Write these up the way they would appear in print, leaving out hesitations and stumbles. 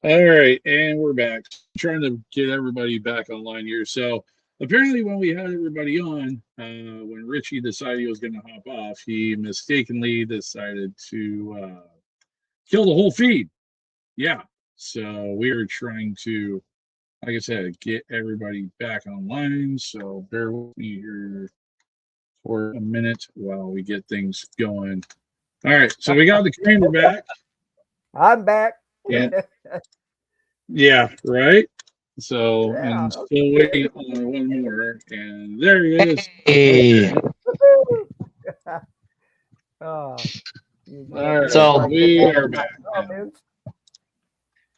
All right, and we're back. Trying to get everybody back online here. So apparently, when we had everybody on, when Richie decided he was going to hop off, he mistakenly decided to kill the whole feed. Yeah. So we are trying to, like I said, get everybody back online. So bear with me here for a minute while we get things going. All right. So we got the commander back. I'm back. Yeah. Yeah. Right. So, Yeah. and still waiting on one more, and there he is. Hey, Okay. Oh, you All you right, guys so might get we that are in my back now. comments.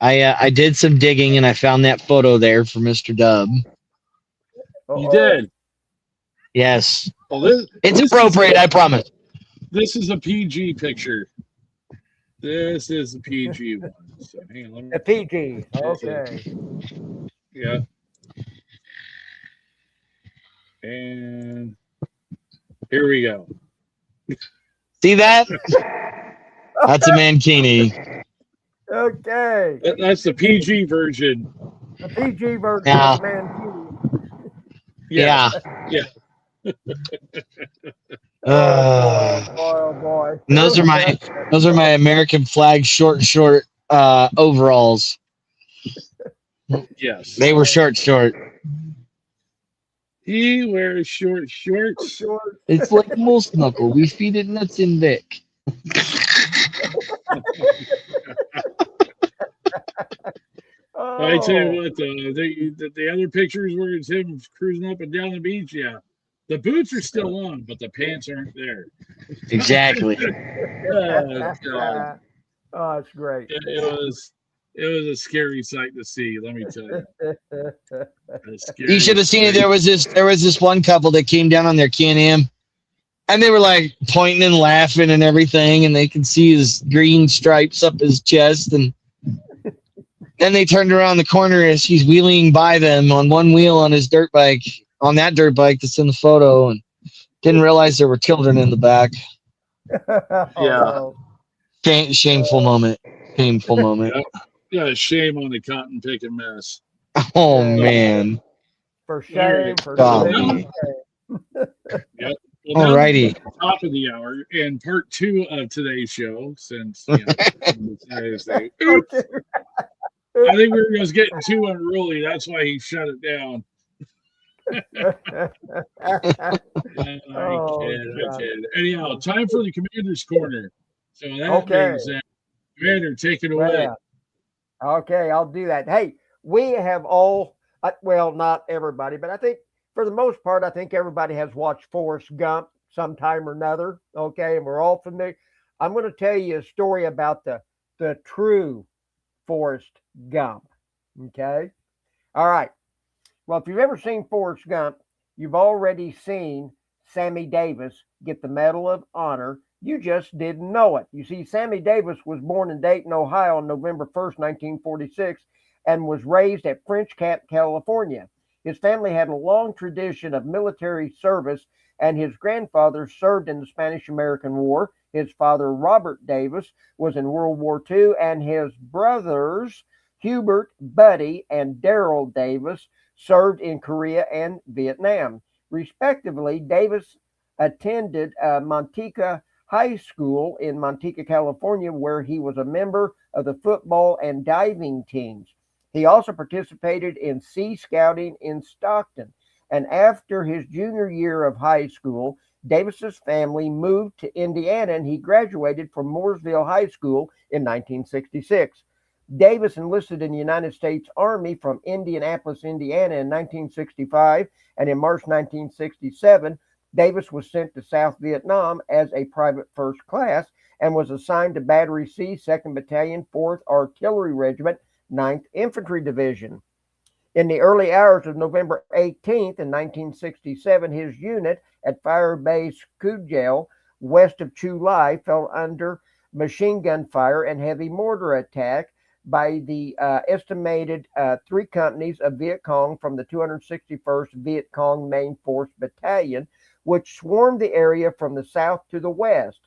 I did some digging and I found that photo there for Mr. Dub. You Uh-oh. did. Yes, Well, this it's this is appropriate. I promise. this is a PG picture. This is a PG one. So hang on, let me A PG. get to Okay. yeah, and here we go. See that? That's a mankini. Okay. That's the PG version. The PG version of Yeah, the Mancini. Yeah, yeah. yeah. Oh boy, Uh, boy, oh boy. and those are my American flag short overalls. Yes. They were short. He wears short Oh, shorts. short. It's like moose knuckle. We feed it nuts in Vic. I tell you Oh. what, the other pictures where it's him cruising up and down the beach, yeah, the boots are still on, but the pants aren't there. Exactly. Oh God, Oh, it's great. it was a scary sight to see. Let me tell you, a You scary should have seen it. sight. There was this one couple that came down on their Can-Am and they were like pointing and laughing and everything, and they could see his green stripes up his chest. And then they turned around the corner as he's wheeling by them on one wheel on his dirt bike, on that dirt bike that's in the photo, and didn't realize there were children in the back. Oh Yeah, no. Shameful moment. Painful moment. yeah, yeah. Shame on the cotton picking mess. Oh Yeah. Oh, man. For all right. shame, for Well, shame, for now, Golly. shame. yep. Well, now that we're at Alrighty. the top of the hour and part two of today's show, since someone decided to say, Okay. "Oops," I think we were just getting too unruly. That's why he shut it down. I Oh kid, I God. kid. Anyhow, time for the Commander's Corner. So that Okay. being said, Commander, take it away. Well, okay, I'll do that. Hey, we have all, well, not everybody, but I think for the most part, I think everybody has watched Forrest Gump sometime or another. Okay, and we're all familiar. I'm going to tell you a story about the true Forrest Gump. Okay, all right. Well, if you've ever seen Forrest Gump, you've already seen Sammy Davis get the Medal of Honor. You just didn't know it. You see, Sammy Davis was born in Dayton, Ohio on November 1st, 1946, and was raised at French Camp, California. His family had a long tradition of military service, and his grandfather served in the Spanish American War. His father, Robert Davis, was in World War II, and his brothers, Hubert, Buddy, and Darrell Davis, served in Korea and Vietnam. Respectively, Davis attended Manteca High School in Manteca, California, where he was a member of the football and diving teams. He also participated in Sea Scouting in Stockton. And after his junior year of high school, Davis's family moved to Indiana and he graduated from Mooresville High School in 1966. Davis enlisted in the United States Army from Indianapolis, Indiana in 1965, and in March 1967, Davis was sent to South Vietnam as a private first class and was assigned to Battery C, 2nd Battalion, 4th Artillery Regiment, 9th Infantry Division. In the early hours of November 18th in 1967, his unit at Fire Base Cudgel, west of Chu Lai, fell under machine gun fire and heavy mortar attack by the estimated three companies of Viet Cong from the 261st Viet Cong Main Force Battalion, which swarmed the area from the south to the west.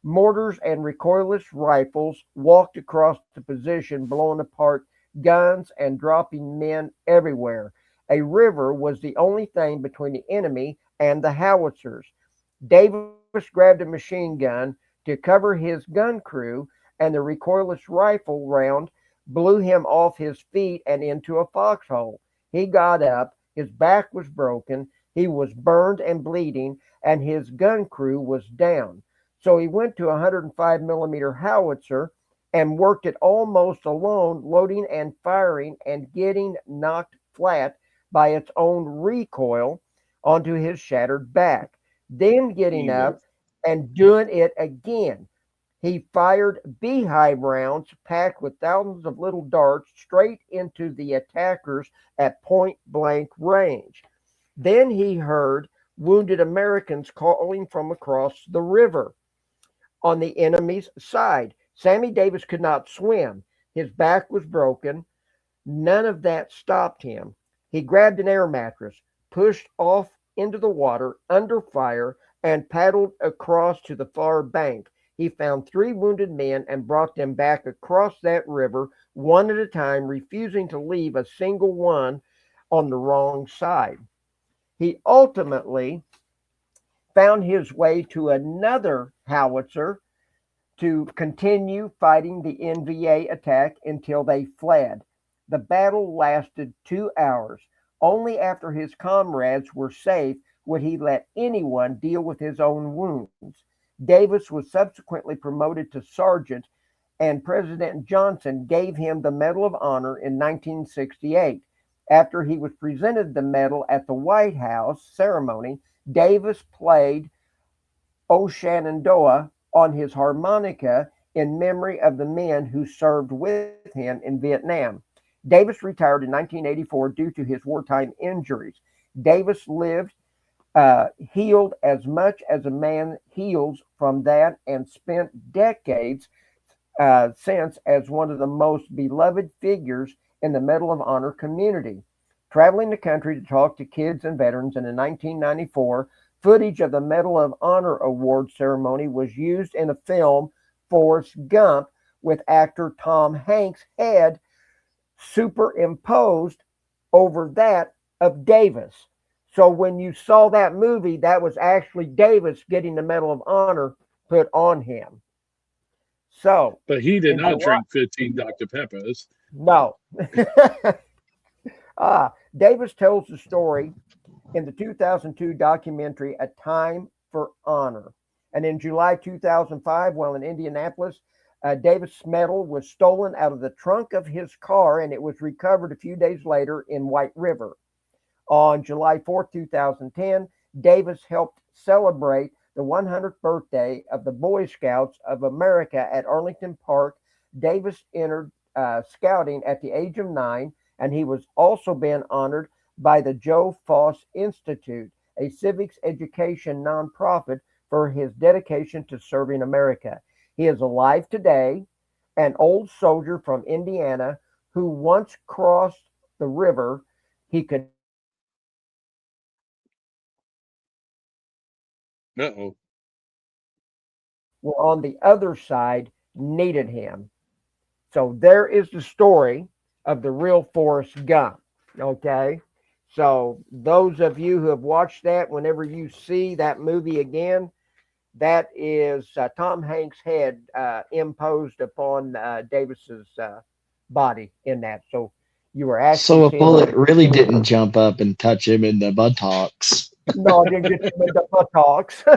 Mortars and recoilless rifles walked across the position, blowing apart guns, and dropping men everywhere. A river was the only thing between the enemy and the howitzers. Davis grabbed a machine gun to cover his gun crew, and the recoilless rifle round blew him off his feet and into a foxhole. He got up, his back was broken, he was burned and bleeding, and his gun crew was down. So he went to a 105 millimeter howitzer and worked it almost alone, loading and firing and getting knocked flat by its own recoil onto his shattered back. Then getting up and doing it again. He fired beehive rounds packed with thousands of little darts straight into the attackers at point blank range. Then he heard wounded Americans calling from across the river on the enemy's side. Sammy Davis could not swim. His back was broken. None of that stopped him. He grabbed an air mattress, pushed off into the water under fire, and paddled across to the far bank. He found 3 wounded men and brought them back across that river, one at a time, refusing to leave a single one on the wrong side. He ultimately found his way to another howitzer to continue fighting the NVA attack until they fled. The battle lasted 2 hours. Only after his comrades were safe would he let anyone deal with his own wounds. Davis was subsequently promoted to sergeant, and President Johnson gave him the Medal of Honor in 1968. After he was presented the medal at the White House ceremony, Davis played O Shenandoah on his harmonica in memory of the men who served with him in Vietnam. Davis retired in 1984 due to his wartime injuries. Davis lived healed as much as a man heals from that, and spent decades since as one of the most beloved figures in the Medal of Honor community. Traveling the country to talk to kids and veterans, and in 1994, footage of the Medal of Honor award ceremony was used in a film, Forrest Gump, with actor Tom Hanks' head superimposed over that of Davis. So when you saw that movie, that was actually Davis getting the Medal of Honor put on him. So, but he did not drink 15 Dr. Peppers. No. Davis tells the story in the 2002 documentary A Time for Honor. And in July 2005, while in Indianapolis, Davis' medal was stolen out of the trunk of his car, and it was recovered a few days later in White River. On July 4, 2010, Davis helped celebrate the 100th birthday of the Boy Scouts of America at Arlington Park. Davis entered scouting at the age of 9, and he was also been honored by the Joe Foss Institute, a civics education nonprofit, for his dedication to serving America. He is alive today, an old soldier from Indiana who once crossed the river. He could Uh-oh. were on the other side needed him. So there is the story of the real Forrest Gump. Okay. So those of you who have watched that, whenever you see that movie again, that is Tom Hanks' head imposed upon Davis's body in that. So you were actually so a bullet really didn't jump up and touch him in the buttocks. No, I didn't get him in the buttocks. Yeah,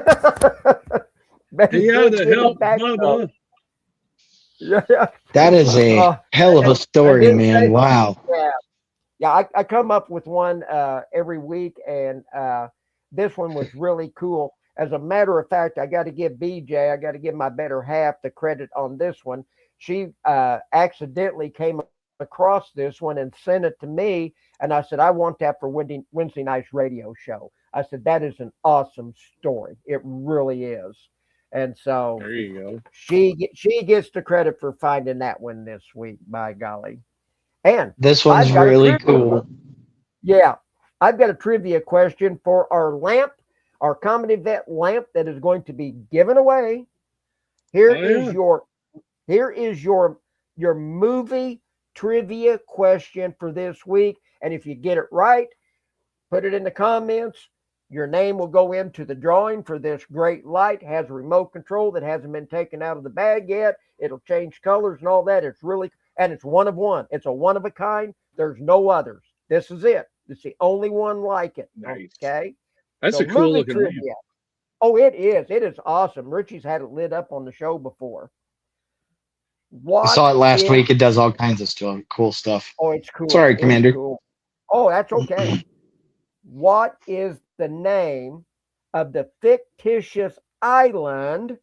the hell, Bubba. Yeah. That is a hell of a story, man. Wow. Yeah, I come up with one every week, and this one was really cool. As a matter of fact, I got to give BJ, I got to give my better half the credit on this one. She accidentally came across this one and sent it to me, and I said, I want that for Wednesday night's radio show. I said, that is an awesome story. It really is. And so there you go. She gets the credit for finding that one this week, by golly. And this one's really cool. Yeah. I've got a trivia question for our lamp, our Comedy Vet lamp that is going to be given away. Here is your movie trivia question for this week. And if you get it right, put it in the comments. Your name will go into the drawing for this great light. It has a remote control that hasn't been taken out of the bag yet. It'll change colors and all that. It's really, and it's one of one. It's a one of a kind. There's no others. This is it. It's the only one like it. Nice. Okay. That's So a cool movie looking trivia. lamp. Oh, it is. It is awesome. Richie's had it lit up on the show before. I saw it last week. It does all kinds of stuff, cool stuff. Oh, it's cool. Sorry, It's Commander. cool. Oh, that's okay. What is the name of the fictitious island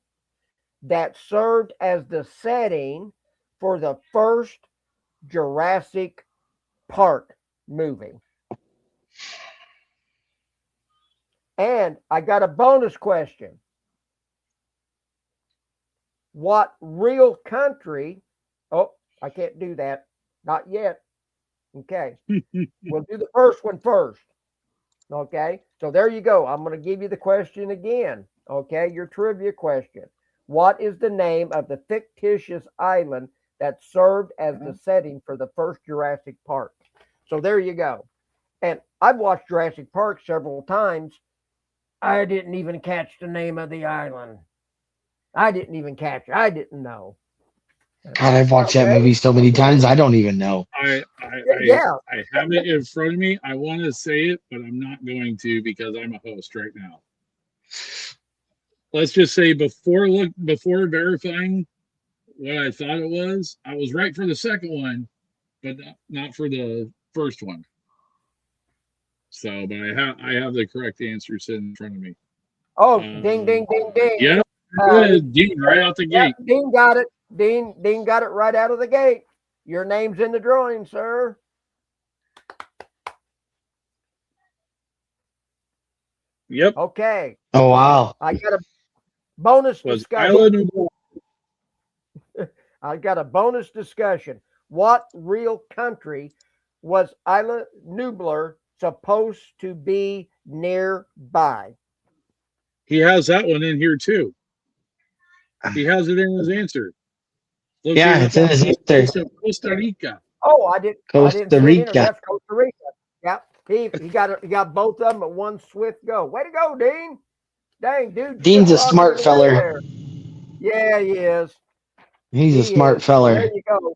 that served as the setting for the first Jurassic Park movie? And I got a bonus question. What real country? Oh, I can't do that. Not yet. Okay. We'll do the first one first. Okay. So there you go. I'm going to give you the question again. Okay. Your trivia question. What is the name of the fictitious island that served as the setting for the first Jurassic Park? So there you go. And I've watched Jurassic Park several times. I didn't even catch the name of the island. I didn't even catch it. I didn't know. God, I've watched that movie so many times. I don't even know. I have it in front of me. I want to say it, but I'm not going to because I'm a host right now. Let's just say before verifying what I thought it was, I was right for the second one, but not for the first one. So, but I have the correct answer sitting in front of me. Oh, ding, ding, ding, ding. Yeah, Dean, right out the gate. Dean got it. Dean got it right out of the gate. Your name's in the drawing, sir. Yep. Okay. Oh, wow. I got a bonus Was discussion. Island I got a bonus discussion. What real country was Isla Nublar supposed to be nearby? He has that one in here too. He has it in his answer. Yeah, it's in his answer. Costa Rica. Oh, I didn't Costa see it in Rica. there. That's Costa Rica. Yep. He got both of them at one swift go. Way to go, Dean. Dang, dude. Dean's a just smart rocking feller. there. Yeah, he is. He's a He smart is. feller. There you go.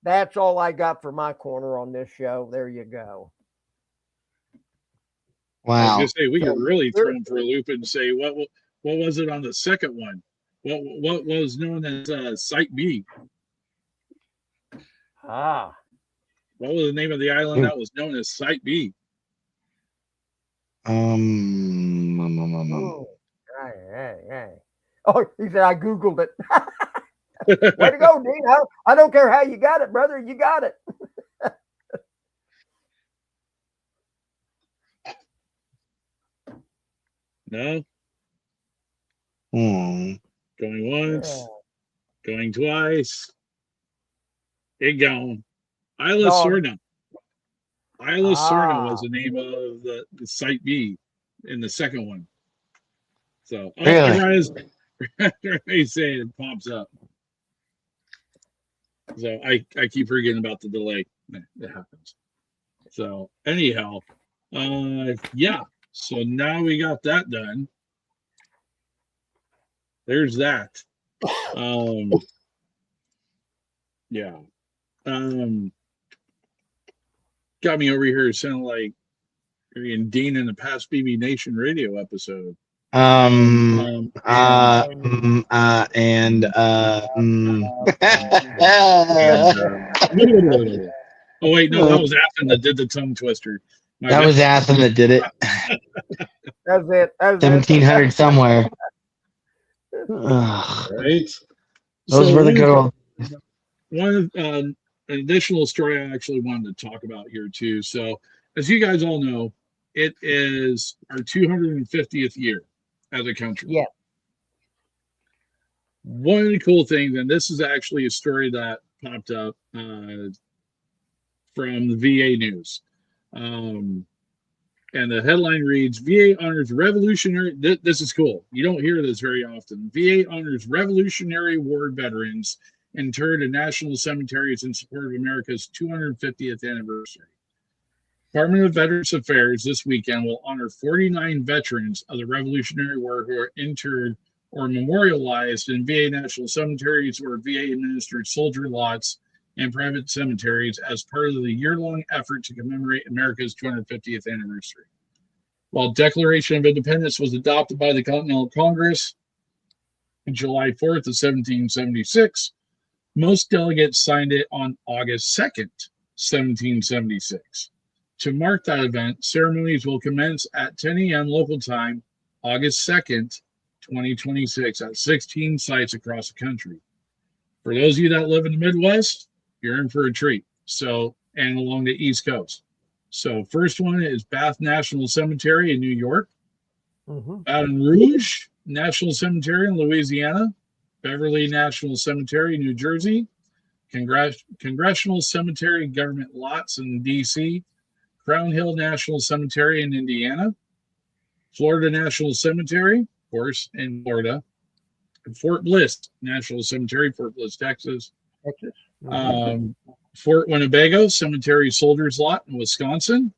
That's all I got for my corner on this show. There you go. I Wow. was gonna say we could really throw him for a loop and say what was it on the second one? What was known as Site B? Ah. What was the name of the island that was known as Site B? Oh, hey. Oh, he said I Googled it. Way to go, Dean. I don't care how you got it, brother. You got it. No. Hmm. Going once, Yeah. going twice. It gone. Isla Gone. Sorna. Isla Sorna was the name of the Site B in the second one. So Really? everybody's saying it pops up. So I keep forgetting about the delay. It happens. So anyhow, yeah. So now we got that done. There's that. Yeah. Got me over here sounding like you're Dean in the past BB Nation radio episode. And Oh wait, no, that was Athen that did the tongue twister. That was Athen that did it. That's it. 1700 somewhere. Ugh. Right. Those were the good old. One an additional story I actually wanted to talk about here too. So, as you guys all know, it is our 250th year as a country. Yeah. One of the cool things, and this is actually a story that popped up from the VA News. And the headline reads, VA honors revolutionary. This is cool. You don't hear this very often. VA honors Revolutionary War veterans interred in national cemeteries in support of America's 250th anniversary. Department of Veterans Affairs this weekend will honor 49 veterans of the Revolutionary War who are interred or memorialized in VA national cemeteries or VA-administered soldier lots and private cemeteries as part of the year-long effort to commemorate America's 250th anniversary. While Declaration of Independence was adopted by the Continental Congress on July 4th of 1776, most delegates signed it on August 2nd, 1776. To mark that event, ceremonies will commence at 10 a.m. local time, August 2nd, 2026, at 16 sites across the country. For those of you that live in the Midwest, you're in for a treat. So, and along the East Coast. So, first one is Bath National Cemetery in New York, Baton Rouge National Cemetery in Louisiana, Beverly National Cemetery, New Jersey, Congressional Cemetery Government Lots in D.C., Crown Hill National Cemetery in Indiana, Florida National Cemetery, of course, in Florida, Fort Bliss National Cemetery, Fort Bliss, Texas, Fort Winnebago Cemetery Soldiers Lot in Wisconsin,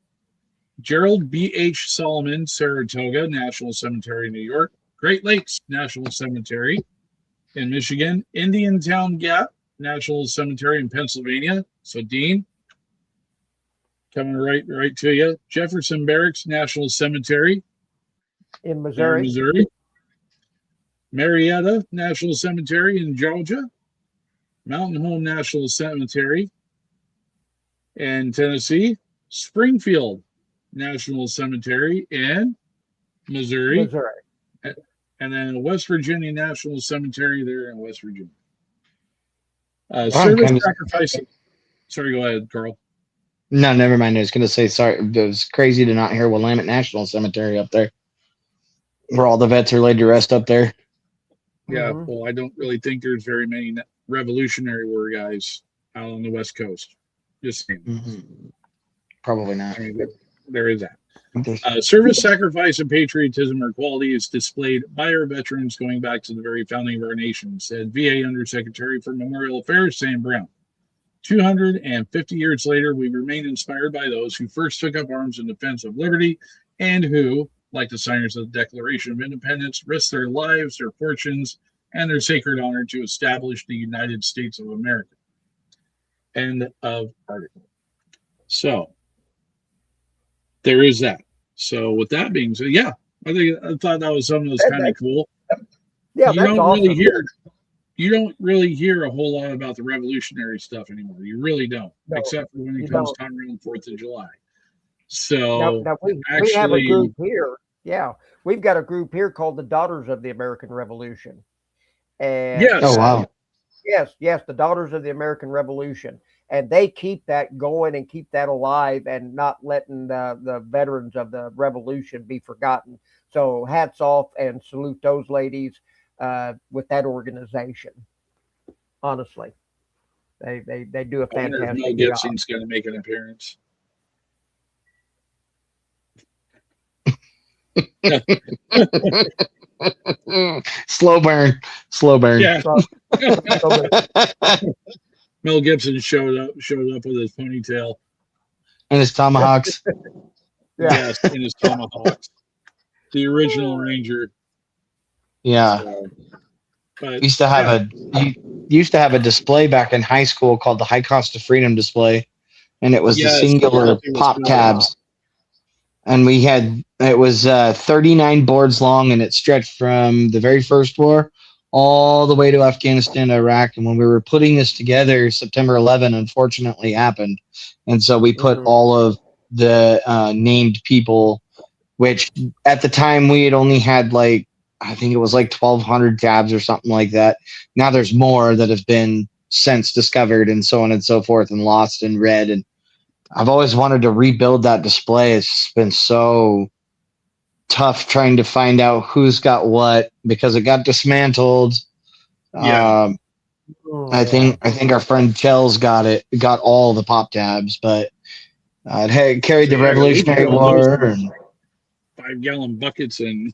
Gerald B.H. Solomon Saratoga National Cemetery, New York, Great Lakes National Cemetery in Michigan, Indiantown Gap National Cemetery in Pennsylvania. So, Dean, coming right to you. Jefferson Barracks National Cemetery in Missouri. Marietta National Cemetery in Georgia. Mountain Home National Cemetery in Tennessee. Springfield National Cemetery in Missouri. And then West Virginia National Cemetery there in West Virginia. Service sacrifice. Sorry, go ahead, Carl. No, never mind. I was going to say, sorry. It was crazy to not hear Willamette National Cemetery up there, where all the vets are laid to rest up there. Yeah, well, I don't really think there's very many Revolutionary War guys out on the West Coast. Just saying. Probably not. I mean, there is that. Service, sacrifice, and patriotism are qualities displayed by our veterans going back to the very founding of our nation, said VA Undersecretary for Memorial Affairs Sam Brown. 250 years later, we remain inspired by those who first took up arms in defense of liberty and who, like the signers of the Declaration of Independence, risked their lives, their fortunes, and their sacred honor to establish the United States of America. End of article. So, there is that. So, with that being said, yeah, I thought that was something that's kind of cool. Yeah, that's awesome. You don't really hear a whole lot about the revolutionary stuff anymore. You really don't, except for when it comes time around 4th of July. So now we have a group here. Yeah, we've got a group here called the Daughters of the American Revolution. And yes. Oh, wow. Yes, the Daughters of the American Revolution. And they keep that going and keep that alive and not letting the veterans of the revolution be forgotten. So hats off and salute those ladies with that organization. Honestly, they do a fantastic Mel Gibson's going to make an appearance. Slow burn. Yeah. Mel Gibson showed up with his ponytail and his tomahawks. Yes, and his tomahawks. The original Ranger. Yeah. So, but, used to have a display back in high school called the High Cost of Freedom display, and it was the singular pop tabs. And it was 39 boards long, and it stretched from the very first war all the way to Afghanistan, Iraq. And when we were putting this together, September 11 unfortunately happened. And so we put all of the named people, which at the time we had only had I think it was 1,200 tabs or something like that. Now there's more that have been since discovered and so on and so forth and lost and read. And I've always wanted to rebuild that display. It's been so tough trying to find out who's got what because it got dismantled. Yeah. I think our friend Kel's got all the pop tabs, but it had carried the Revolutionary War and 5-gallon buckets and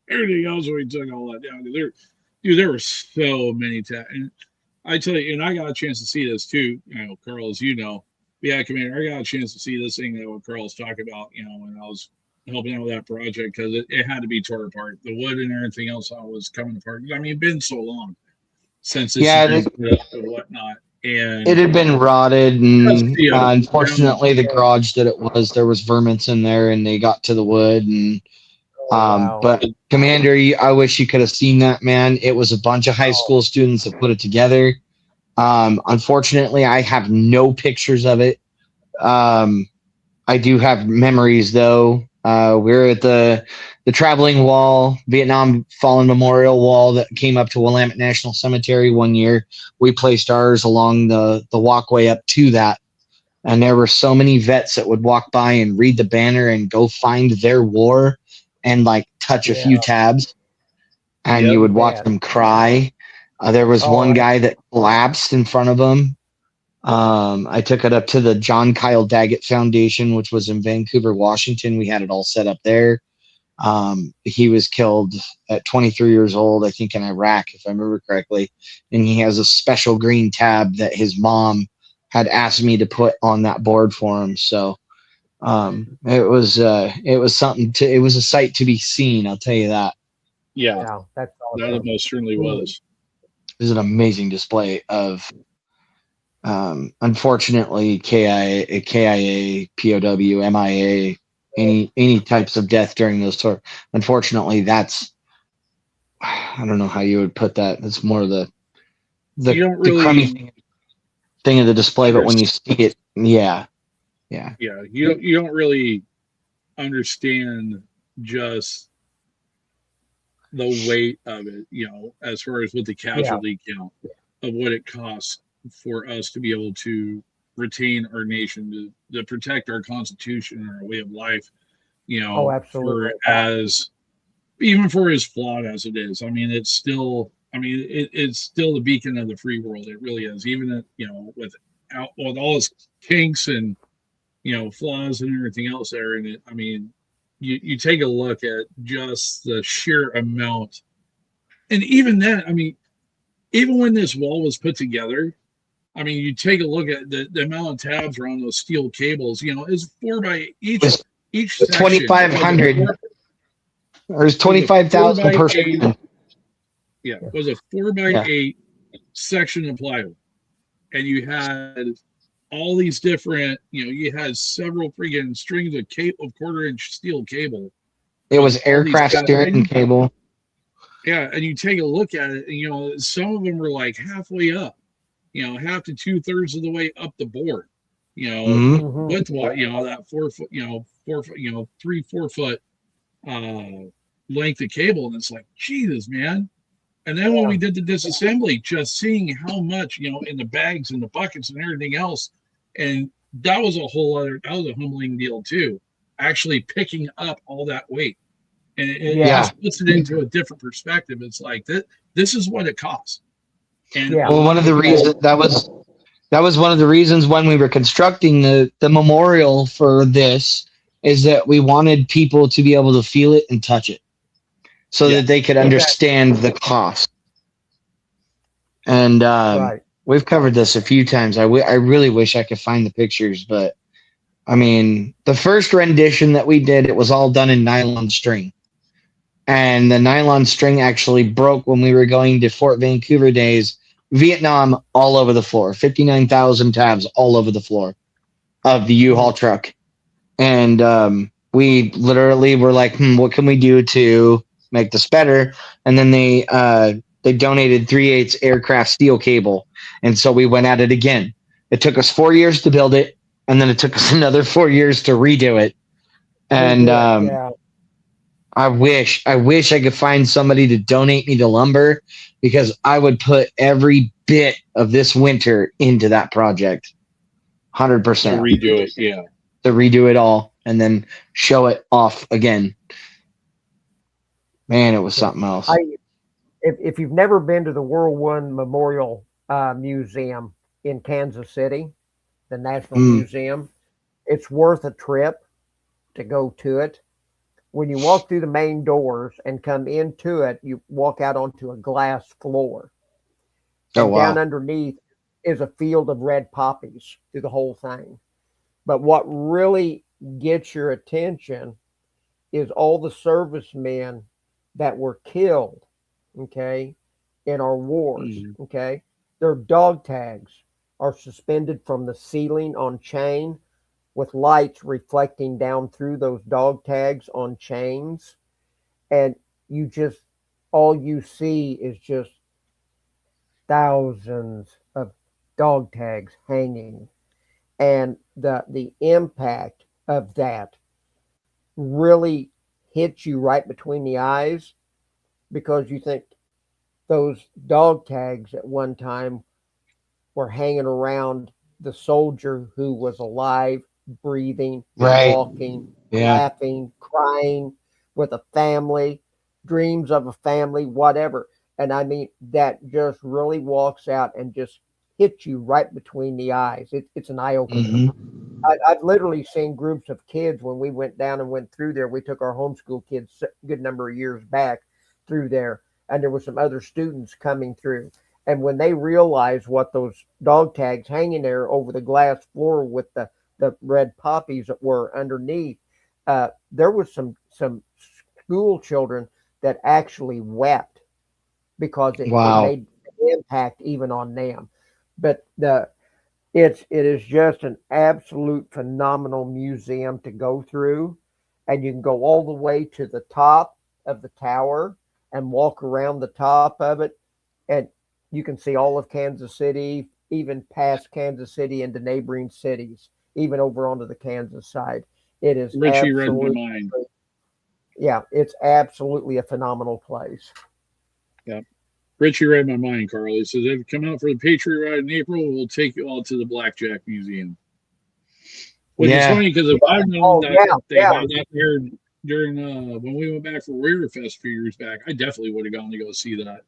everything else. We took all that down. There were so many tabs. And I tell you, and I got a chance to see this too, Carl, as you know. Yeah, Commander, I got a chance to see this thing that what Carl's talking about, when I was helping out with that project because it had to be torn apart. The wood and everything else was coming apart. I mean, it's been so long since this Yeah, has been put up and whatnot. it And had been rotted, just and the unfortunately, the garage that it was, there was vermins in there, and they got to the wood. And Wow. but Commander, I wish you could have seen that, man. It was a bunch of high school students that put it together. Unfortunately, I have no pictures of it. I do have memories though. We're at the traveling wall, Vietnam Fallen Memorial Wall that came up to Willamette National Cemetery one year. We placed ours along the walkway up to that, and there were so many vets that would walk by and read the banner and go find their war and like touch a few tabs, and you would watch them cry. There was one guy that collapsed in front of him. I took it up to the John Kyle Daggett Foundation, which was in Vancouver, Washington. We had it all set up there. He was killed at 23 years old, I think, in Iraq, if I remember correctly. And he has a special green tab that his mom had asked me to put on that board for him. So it was something to. It was a sight to be seen. I'll tell you that. Yeah, That's awesome. that it most certainly was. It was an amazing display of. Unfortunately, KIA, POW, MIA, any types of death during those tours. Unfortunately, that's I don't know how you would put that. It's more the crummy thing of the display, but when you see it, yeah. You don't really understand just the weight of it, as far as with the casualty count of what it costs for us to be able to retain our nation, to protect our constitution and our way of life, absolutely. Even for as flawed as it is. I mean, it's still the beacon of the free world. It really is. Even with all its kinks and flaws and everything else there in it. I mean, you take a look at just the sheer amount, and even then, I mean, even when this wall was put together, I mean, you take a look at the amount of tabs around those steel cables. Is 4 by each 2,500. There's 25,000 per section. Yeah, it was a 4 by 8 section of plywood, and you had all these different. You had several freaking strings of quarter-inch steel cable. It was aircraft steering cable. Yeah, and you take a look at it, and some of them were like halfway up. Half to 2/3 of the way up the board, with what, that 4 foot, 4 foot, 3-4 foot length of cable. And it's like, Jesus, man. And then when we did the disassembly, just seeing how much, in the bags and the buckets and everything else. And that was a humbling deal too. Actually picking up all that weight. And it just puts it into a different perspective. It's like, this is what it costs. And well, one of the reasons that was one of the reasons when we were constructing the memorial for this is that we wanted people to be able to feel it and touch it, so that they could understand the cost. And we've covered this a few times. I really wish I could find the pictures, but I mean, the first rendition that we did, it was all done in nylon string. And the nylon string actually broke when we were going to Fort Vancouver days. Vietnam all over the floor, 59,000 tabs all over the floor of the U-Haul truck. And we literally were like, what can we do to make this better? And then they donated 3/8 aircraft steel cable. And so we went at it again. It took us 4 years to build it, and then it took us another 4 years to redo it. And I wish I could find somebody to donate me the lumber, because I would put every bit of this winter into that project. 100%. To redo it, To redo it all and then show it off again. Man, it was something else. If you've never been to the World War I Memorial Museum in Kansas City, the National Museum, it's worth a trip to go to it. When you walk through the main doors and come into it, you walk out onto a glass floor. Oh, and down wow. underneath is a field of red poppies through the whole thing. But what really gets your attention is all the servicemen that were killed, okay, in our wars, Mhm. okay. Their dog tags are suspended from the ceiling on chain with lights reflecting down through those dog tags on chains. And you just, all you see is just thousands of dog tags hanging. And the impact of that really hits you right between the eyes because you think those dog tags at one time were hanging around the soldier who was alive, breathing, Right. walking, Yeah. laughing, crying, with a family, dreams of a family, whatever. And I mean, that just really walks out and just hits you right between the eyes. It's an eye opener. Hmm. I've literally seen groups of kids when we went down and went through there. We took our homeschool kids a good number of years back through there, and there were some other students coming through. And when they realized what those dog tags hanging there over the glass floor with the red poppies that were underneath, there was some school children that actually wept because it Wow. made an impact even on them. But it is just an absolute phenomenal museum to go through, and you can go all the way to the top of the tower and walk around the top of it, and you can see all of Kansas City, even past Kansas City into neighboring cities, even over onto the Kansas side. It is Richie read my absolutely, mind. yeah, it's absolutely a phenomenal place. Yeah. Richie read my mind, Carl. He says, if you come out for the Patriot Ride in April, we'll take you all to the Blackjack Museum. Which is Yeah. funny because if I'd known Oh that yeah, they yeah. had that there during when we went back for Warrior Fest a few years back, I definitely would have gone to go see that.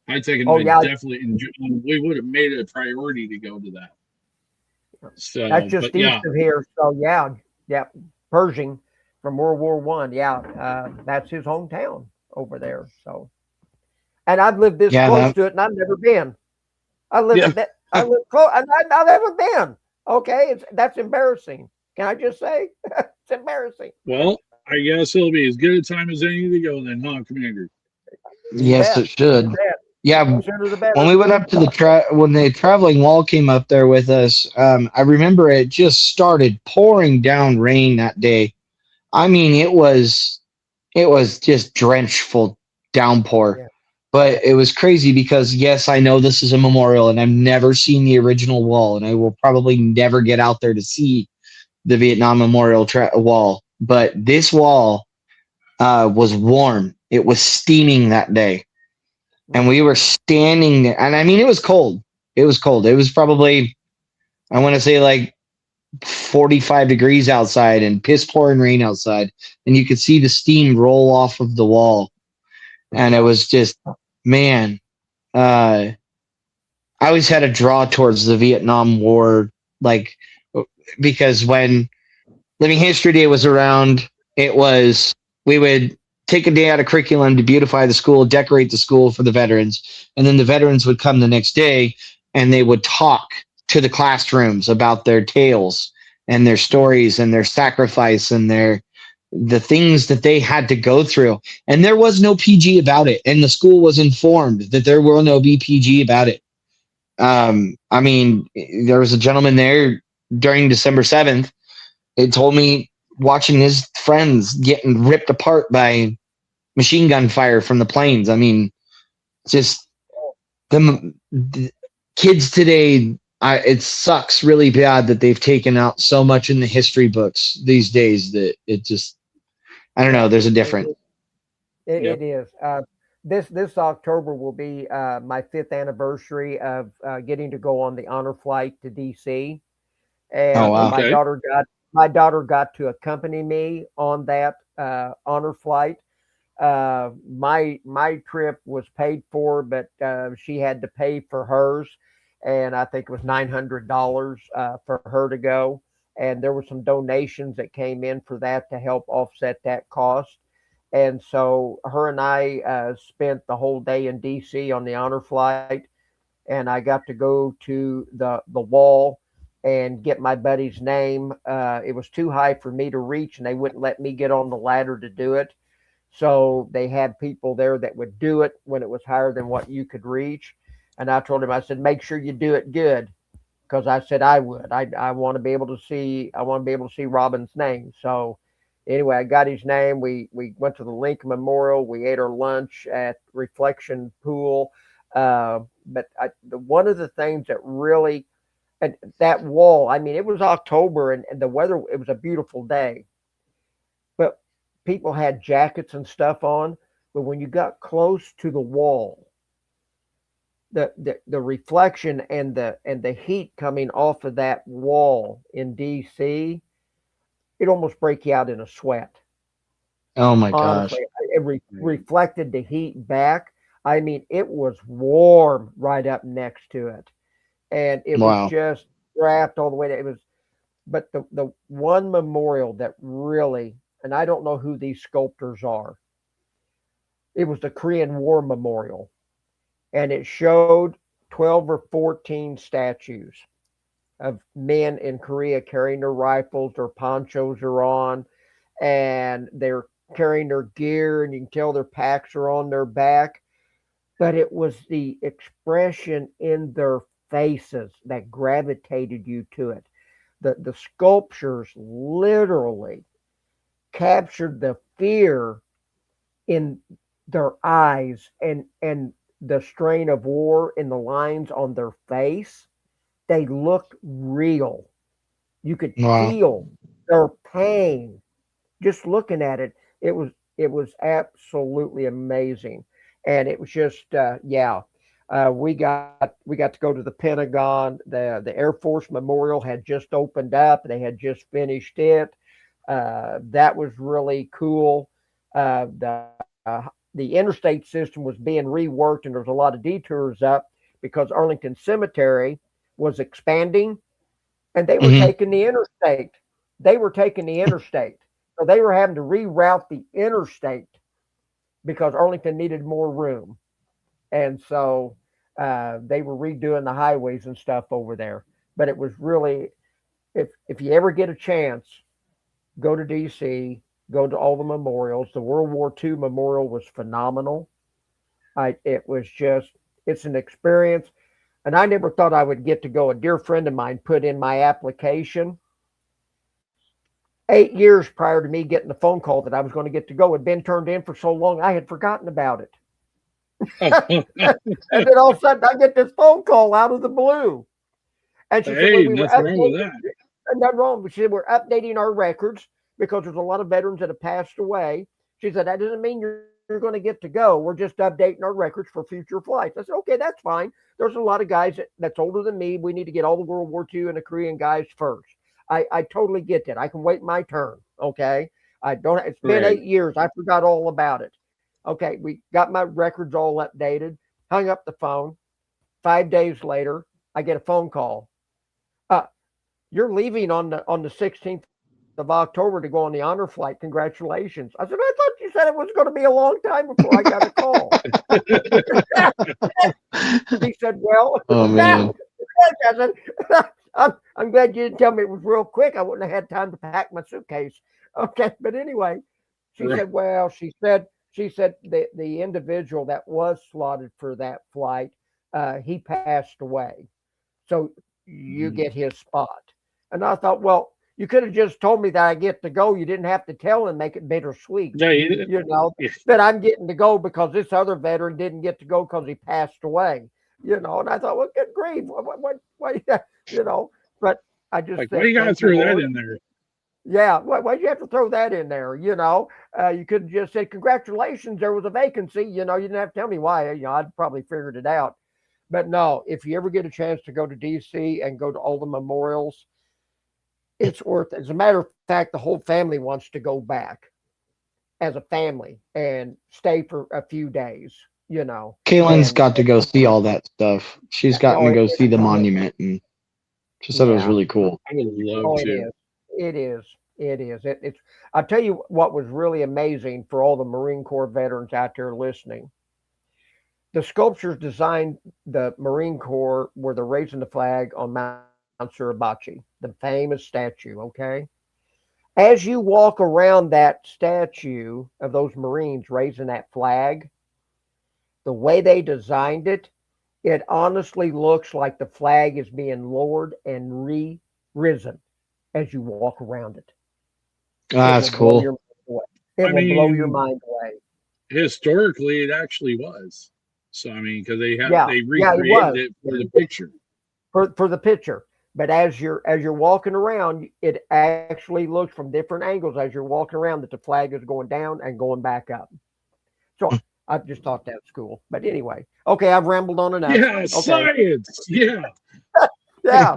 I taken Oh I yeah. definitely enjoy, we would have made it a priority to go to that. That's So, but just east yeah, of here. So yeah, yeah. Pershing from World War I. Yeah, that's his hometown over there. So, and I've lived this Yeah. close That. to it, and I've never been. I live yeah. at that. I live close, and I've never been. Okay, that's embarrassing. Can I just say it's embarrassing? Well, I guess it'll be as good a time as any to go then, huh, Commander? You Yes, bet. it should. You bet. Yeah. Sooner the When better. we went up to when the traveling wall came up there with us, I remember it just started pouring down rain that day. I mean, it was just drenchful downpour. Yeah. But it was crazy because yes, I know this is a memorial, and I've never seen the original wall, and I will probably never get out there to see the Vietnam Memorial wall. But this wall was warm. It was steaming that day, and we were standing there. And I mean, it was cold. It was cold. It was probably, I want to say, like 45 degrees outside and piss pouring rain outside, and you could see the steam roll off of the wall. And it Yeah. was just, man, I always had a draw towards the Vietnam War, like, because when Living History Day was around, it was, we would take a day out of curriculum to beautify the school, decorate the school for the veterans, and then the veterans would come the next day and they would talk to the classrooms about their tales and their stories and their sacrifice and the things that they had to go through. And there was no PG about it, and the school was informed that there will no be PG about it. I mean, there was a gentleman there during December 7th. It told me watching his friends getting ripped apart by machine gun fire from the planes. I mean, just the kids today. It sucks really bad that they've taken out so much in the history books these days that it just, I don't Yeah. know. There's a It, difference. Yep. it is. This October will be my fifth anniversary of getting to go on the honor flight to DC, Oh and wow. Okay. my daughter got to accompany me on that honor flight. My trip was paid for, but she had to pay for hers, and I think it was $900 for her to go. And there were some donations that came in for that to help offset that cost. And so her and I spent the whole day in DC on the honor flight, and I got to go to the wall and get my buddy's name. It was too high for me to reach, and they wouldn't let me get on the ladder to do it. So they had people there that would do it when it was higher than what you could reach. And I told him, I said, make sure you do it good, because I said I would. I want to be able to see. I want to be able to see Robin's name. So anyway, I got his name. We went to the Lincoln Memorial. We ate our lunch at Reflection Pool. One of the things that really, and that wall. I mean, it was October, and the weather. It was a beautiful day, but people had jackets and stuff on. But when you got close to the wall, the reflection and the heat coming off of that wall in DC, it almost break you out in a sweat. Oh my gosh. Honestly, it reflected the heat back. I mean, it was warm right up next to it, and it was Wow. just wrapped all the way. It was, but the one memorial that really, and I don't know who these sculptors are. It was the Korean War Memorial, and it showed 12 or 14 statues of men in Korea carrying their rifles, their ponchos are on, and they're carrying their gear, and you can tell their packs are on their back. But it was the expression in their faces that gravitated you to it. The sculptures literally captured the fear in their eyes and the strain of war in the lines on their face. They looked real. You could Wow. feel their pain just looking at it. It was absolutely amazing, and it was just yeah. We got to go to the Pentagon. The Air Force Memorial had just opened up. They had just finished it. That was really cool. The interstate system was being reworked, and there was a lot of detours up because Arlington Cemetery was expanding, and they were Hmm. taking the interstate. They were taking the interstate, so they were having to reroute the interstate because Arlington needed more room, and so they were redoing the highways and stuff over there. But it was really, if you ever get a chance, go to DC, go to all the memorials. The World War II memorial was phenomenal. It was just, it's an experience. And I never thought I would get to go. A dear friend of mine put in my application 8 years prior to me getting the phone call that I was going to get to go. It had been turned in for so long, I had forgotten about it. And then all of a sudden, I get this phone call out of the blue. And she said, well, Hey, we were nothing wrong with updating, that. nothing wrong. She said, we're updating our records because there's a lot of veterans that have passed away. She said, that doesn't mean you're going to get to go. We're just updating our records for future flights. I said, okay, that's fine. There's a lot of guys that's older than me. We need to get all the World War II and the Korean guys first. I totally get that. I can wait my turn. Okay. I don't, it's been Right. 8 years. I forgot all about it. Okay. We got my records all updated, hung up the phone. 5 days later, I get a phone call. Uh, you're leaving on the 16th of October to go on the honor flight. Congratulations. I said, I thought you said it was going to be a long time before I got a call. He said, well, Oh man. I said, I'm glad you didn't tell me it was real quick. I wouldn't have had time to pack my suitcase. Okay. But anyway, she Right. said, well, she said the individual that was slotted for that flight, he passed away. So you Mhm. get his spot. And I thought, well, you could have just told me that I get to go. You didn't have to tell and make it bittersweet, Yeah, you, you know, yeah, that I'm getting to go because this other veteran didn't get to go because he passed away, And I thought, well, good grief, what, but I just like, why said, you gotta thank you, throw that Lord. in there? Yeah, why'd you have to throw that in there? You could have just said, congratulations, there was a vacancy. You didn't have to tell me why. I'd probably figured it out. But no, if you ever get a chance to go to DC and go to all the memorials, it's worth it. As a matter of fact, the whole family wants to go back as a family and stay for a few days, Kaylin's and got to go see all that stuff. She's gotten oh, to it, go it, see the monument, and she said it was yeah, really cool. I would love oh, it to. is. It is. It is. It's. I'll tell you what was really amazing for all the Marine Corps veterans out there listening. the sculptures designed the Marine Corps were the raising the flag on Mount Suribachi, the famous statue. Okay. As you walk around that statue of those Marines raising that flag, the way they designed it, it honestly looks like the flag is being lowered and risen as you walk around it. Ah, that's cool. It I will blow your mean, mind away. Historically, it actually was. So I mean, because Yeah, they yeah, it recreated was it for the picture. for the picture. But as you're walking around, it actually looks from different angles as you're walking around that the flag is going down and going back up. So I just thought that was cool. But anyway, okay, I've rambled on enough. Yeah, Okay, science. Yeah. yeah,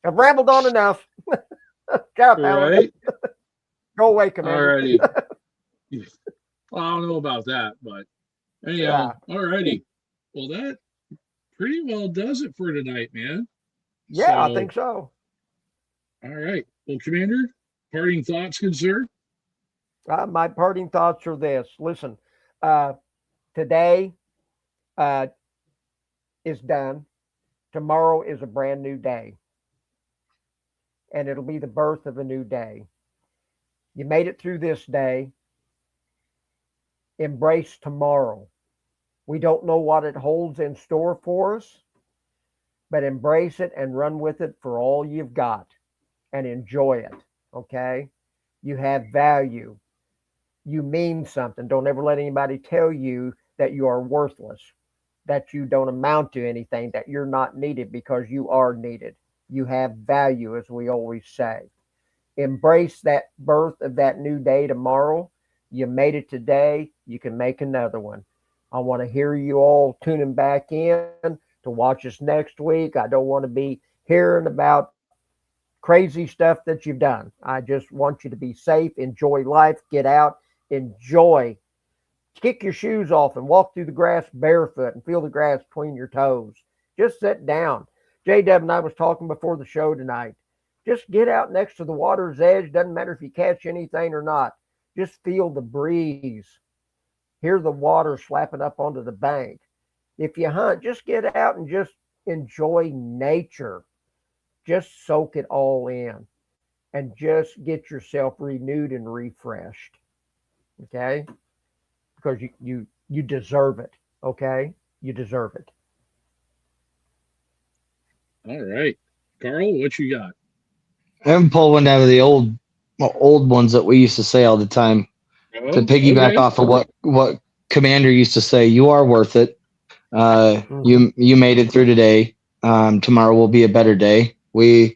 I've rambled on enough. Shut up, Alan. Right. Go away, Commander. Alrighty. Well, I don't know about that, but anyhow, alrighty. Well, that pretty well does it for tonight, man. Yeah, I So, think so. all right. Well, Commander, parting thoughts, good sir? My parting thoughts are this. Listen, today is done. Tomorrow is a brand new day, and it'll be the birth of a new day. You made it through this day. Embrace tomorrow. We don't know what it holds in store for us, but embrace it and run with it for all you've got and enjoy it. Okay? You have value. You mean something. Don't ever let anybody tell you that you are worthless, that you don't amount to anything, that you're not needed, because you are needed. You have value, as we always say. Embrace that birth of that new day tomorrow. You made it today. You can make another one. I want to hear you all tuning back in to watch us next week. I don't want to be hearing about crazy stuff that you've done. I just want you to be safe, enjoy life, get out, enjoy. Kick your shoes off and walk through the grass barefoot and feel the grass between your toes. Just sit down. J-Dub and I was talking before the show tonight. Just get out next to the water's edge. Doesn't matter if you catch anything or not. Just feel the breeze. Hear the water slapping up onto the bank. If you hunt, just get out and just enjoy nature. Just soak it all in and just get yourself renewed and refreshed. Okay? Because you deserve it. Okay? You deserve it. All right. Carl, what you got? I'm pulling one out of the old ones that we used to say all the time. Oh, To piggyback okay. off of what Commander used to say, you are worth it. You made it through today. Tomorrow will be a better day. You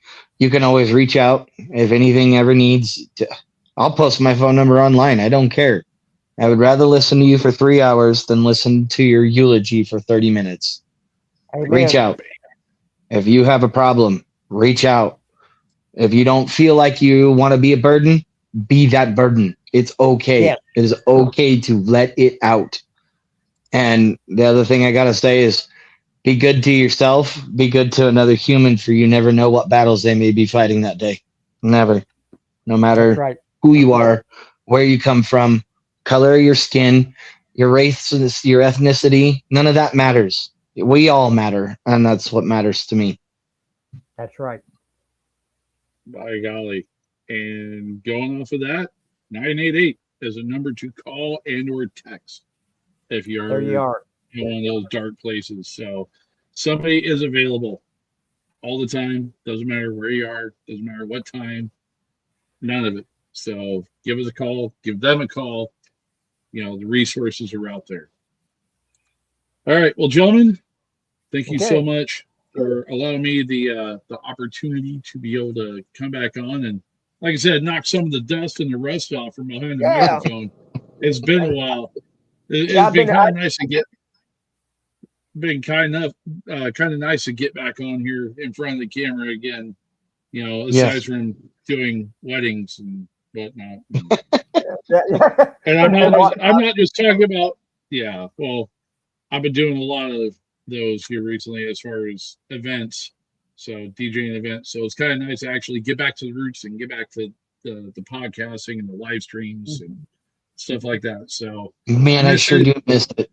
can always reach out if anything ever needs. I'll post my phone number online. I don't care. I would rather listen to you for 3 hours than listen to your eulogy for 30 minutes. Amen. Reach out. If you have a problem, reach out. If you don't feel like you want to be a burden, be that burden. It's okay. Yes. It is okay to let it out. And the other thing I got to say is be good to yourself. Be good to another human, for you never know what battles they may be fighting that day. Never. No matter That's right. who you are, where you come from, color of your skin, your race, your ethnicity, none of that matters. We all matter, and that's what matters to me. That's right. By golly. And going off of that, 988 is a number to call and or text if you're There you are. in one of those dark places. So somebody is available all the time. Doesn't matter where you are, doesn't matter what time, none of it. So give us a call, give them a call. You know, the resources are out there. All right. Well, gentlemen, thank you so much for allowing me the opportunity to be able to come back on and, like I said, knock some of the dust and the rust off from behind the microphone. It's been a while. It's been kind of nice to get. Been kind of nice to get back on here in front of the camera again. You know, aside from doing weddings and whatnot. And I'm not just talking about. Yeah, well, I've been doing a lot of those here recently as far as events, so DJing events. So it's kind of nice to actually get back to the roots and get back to the podcasting and the live streams and stuff like that. So Man, I miss sure it. do miss it.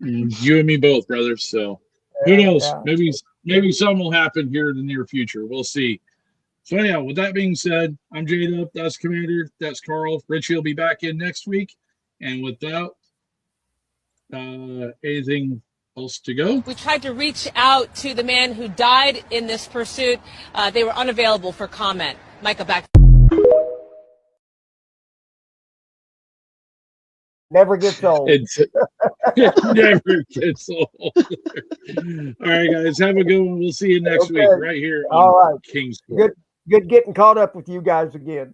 You and me both, brothers. So who knows? Yeah. Maybe something will happen here in the near future. We'll see. So yeah, with that being said, I'm J-Dub, that's Commander, that's Carl. Richie will be back in next week. And without anything else to go, We tried to reach out to the man who died in this pursuit. They were unavailable for comment. Micah, back. Never gets old. it never gets old. All right, guys, have a good one. We'll see you next week Okay. right here All on right. King's Court. Good getting caught up with you guys again.